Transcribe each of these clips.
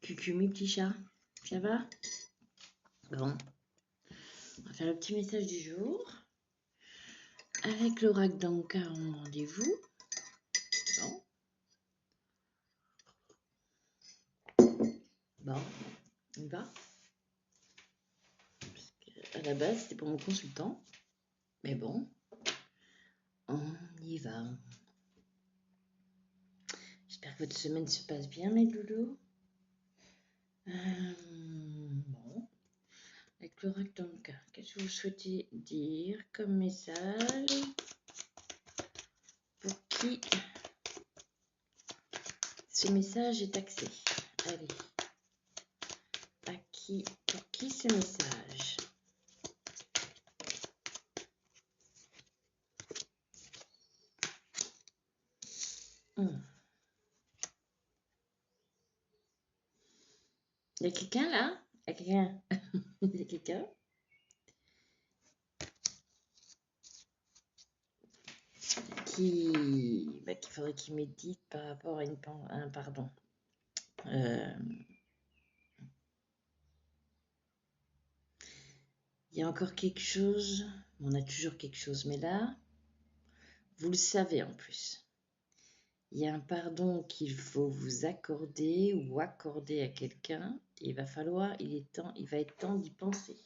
Cucu, mes petits chats, ça va? Bon, on va faire le petit message du jour avec l'oracle d'Anka en rendez-vous. Bon, on y va. Parce que à la base, c'était pour mon consultant, mais bon, on y va. J'espère que votre semaine se passe bien, mes loulous. Bon, avec l'oracle d'Anka, qu'est-ce que vous souhaitez dire comme message pour qui ce message est axé? Allez, pour qui ce message? Il y a quelqu'un là? Il y a quelqu'un? Il y a quelqu'un qu'il faudrait qu'il médite par rapport à un pardon. Il y a encore quelque chose, on a toujours quelque chose, mais là, vous le savez en plus. Il y a un pardon qu'il faut vous accorder ou accorder à quelqu'un. Il va être temps d'y penser.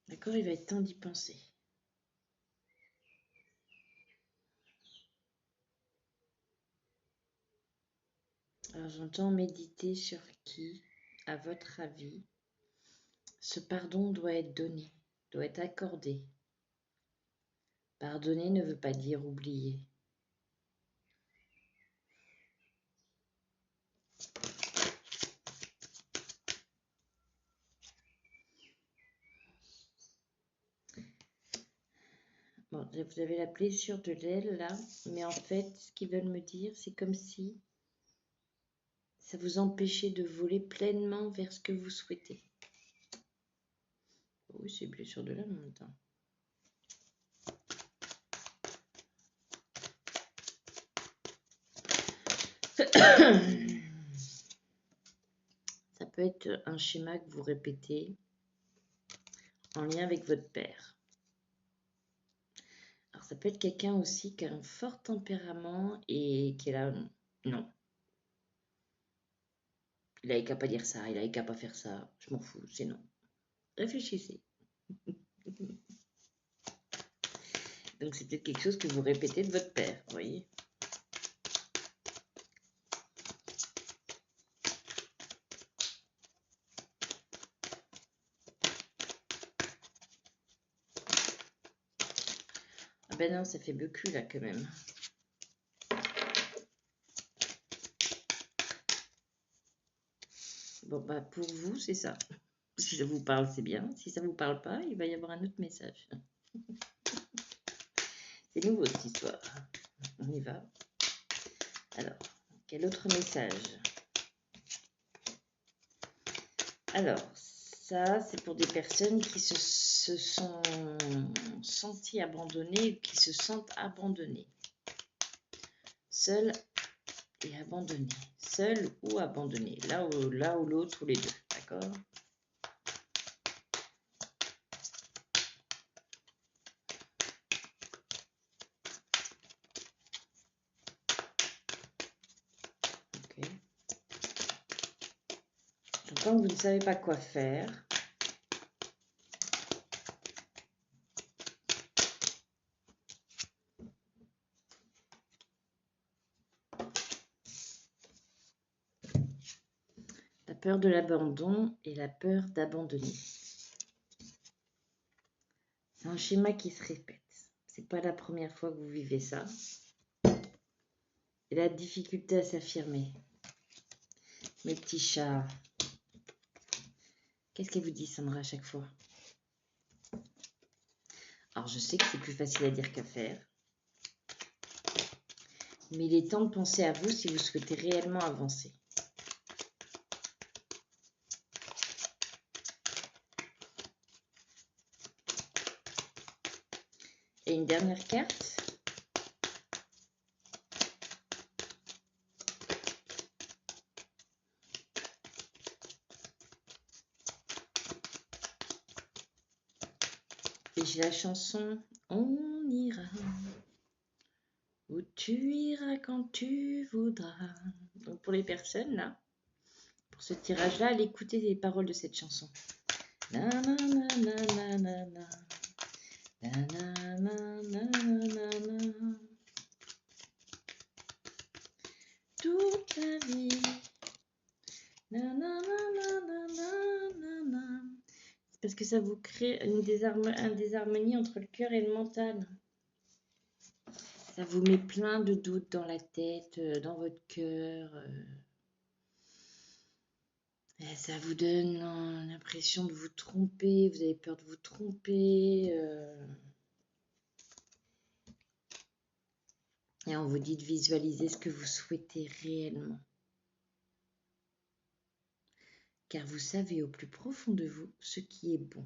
D'accord? Il va être temps d'y penser. Alors j'entends méditer sur qui, à votre avis, ce pardon doit être donné, doit être accordé. Pardonner ne veut pas dire oublier. Bon, vous avez la blessure de l'aile là, mais en fait, ce qu'ils veulent me dire, c'est comme si ça vous empêchait de voler pleinement vers ce que vous souhaitez. Oui, c'est blessure de l'aile en même temps. Ça peut être un schéma que vous répétez en lien avec votre père. Alors ça peut être quelqu'un aussi qui a un fort tempérament et qui est là, non. Il n'avait qu'à pas dire ça, il n'avait qu'à pas faire ça, je m'en fous, c'est non. Réfléchissez. Donc c'est peut-être quelque chose que vous répétez de votre père, vous voyez. Ah ben non, ça fait beaucoup là quand même. Bon bah pour vous c'est ça. Si ça vous parle c'est bien, si ça vous parle pas, il va y avoir un autre message. C'est nouveau cette histoire. On y va. Alors, quel autre message? Alors, ça c'est pour des personnes qui se sont senties abandonnées, qui se sentent abandonnées. Seules et abandonnées. Seul ou abandonné, l'un ou l'autre ou les deux, d'accord? Ok. J'entends que vous ne savez pas quoi faire. La peur de l'abandon et la peur d'abandonner. C'est un schéma qui se répète. C'est pas la première fois que vous vivez ça. Et la difficulté à s'affirmer. Mes petits chats. Qu'est-ce qu'elle vous dit, Sandra, à chaque fois? Alors, je sais que c'est plus facile à dire qu'à faire. Mais il est temps de penser à vous si vous souhaitez réellement avancer. Et une dernière carte. Et j'ai la chanson On ira où tu iras quand tu voudras. Donc pour les personnes là, pour ce tirage-là, allez écouter les paroles de cette chanson. Na na na na na na na. Na na na na na na. Toute la vie. Na na na na na na na na. C'est parce que ça vous crée un désharmonie entre le cœur et le mental. Ça vous met plein de doutes dans la tête, dans votre cœur. Ça vous donne l'impression de vous tromper. Vous avez peur de vous tromper. Et on vous dit de visualiser ce que vous souhaitez réellement. Car vous savez au plus profond de vous ce qui est bon.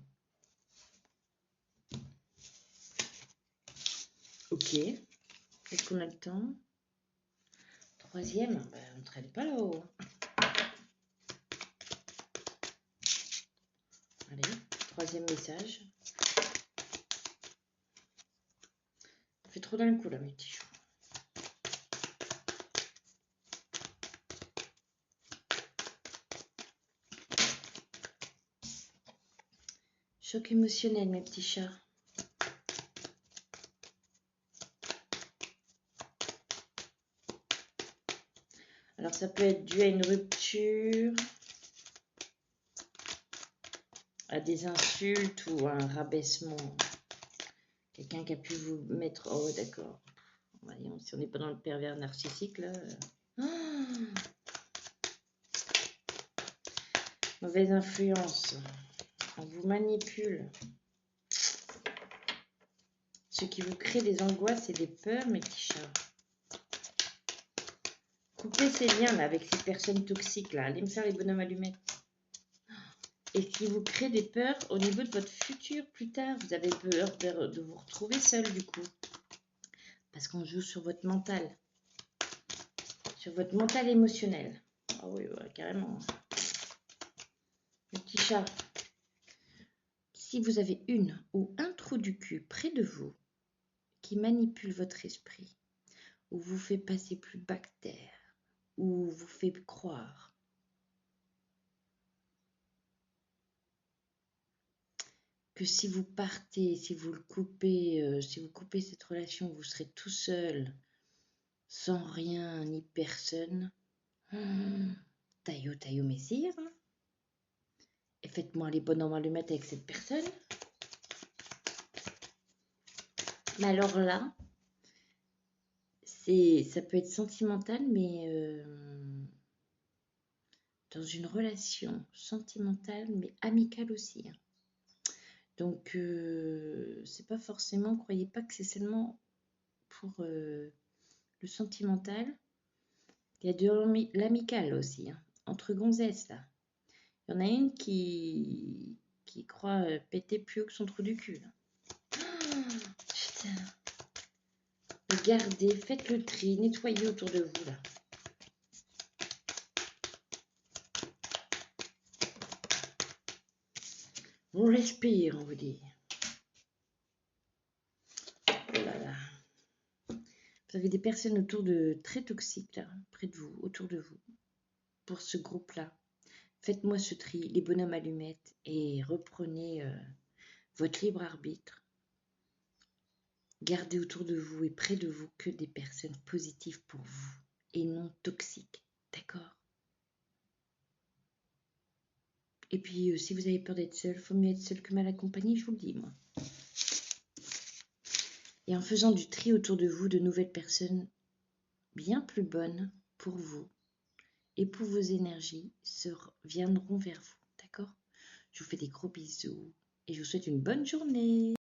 Ok. Est-ce qu'on a le temps? Troisième, on ne traîne pas là-haut. Allez, troisième message. Ça fait trop d'un coup là, mes petits choux. Choc émotionnel, mes petits chats. Alors, ça peut être dû à une rupture, à des insultes ou à un rabaissement. Quelqu'un qui a pu vous mettre... Oh, d'accord. Voyons, si on n'est pas dans le pervers narcissique, là... Mauvaise influence. On vous manipule. Ce qui vous crée des angoisses et des peurs, mes petits chats. Coupez ces liens là avec ces personnes toxiques là. Allez me faire les bonhommes allumettes. Et qui vous crée des peurs au niveau de votre futur plus tard. Vous avez peur de vous retrouver seul du coup. Parce qu'on joue sur votre mental. Sur votre mental émotionnel. Ah oui, ouais, carrément. Mes petits chats. Si vous avez une ou un trou du cul près de vous qui manipule votre esprit, ou vous fait passer plus bactère, ou vous fait croire que si vous partez, si vous coupez cette relation, vous serez tout seul, sans rien ni personne. Taillot, messire. Et faites-moi les bonhommes allumettes avec cette personne. Mais alors là, ça peut être sentimental, mais dans une relation sentimentale, mais amicale aussi. Donc, c'est pas forcément, croyez pas que c'est seulement pour le sentimental. Il y a de l'amical aussi, entre gonzesses là. Il y en a une qui croit péter plus haut que son trou du cul. Putain. Regardez, faites le tri, nettoyez autour de vous là. On respire, on vous dit. Oh là là. Vous avez des personnes autour de très toxiques là, près de vous, autour de vous. Pour ce groupe-là, faites-moi ce tri, les bonhommes allumettes, et reprenez votre libre arbitre. Gardez autour de vous et près de vous que des personnes positives pour vous et non toxiques. D'accord? Et puis, si vous avez peur d'être seul, il faut mieux être seul que mal accompagné, je vous le dis, moi. Et en faisant du tri autour de vous, de nouvelles personnes bien plus bonnes pour vous et pour vos énergies viendront vers vous. D'accord? Je vous fais des gros bisous et je vous souhaite une bonne journée.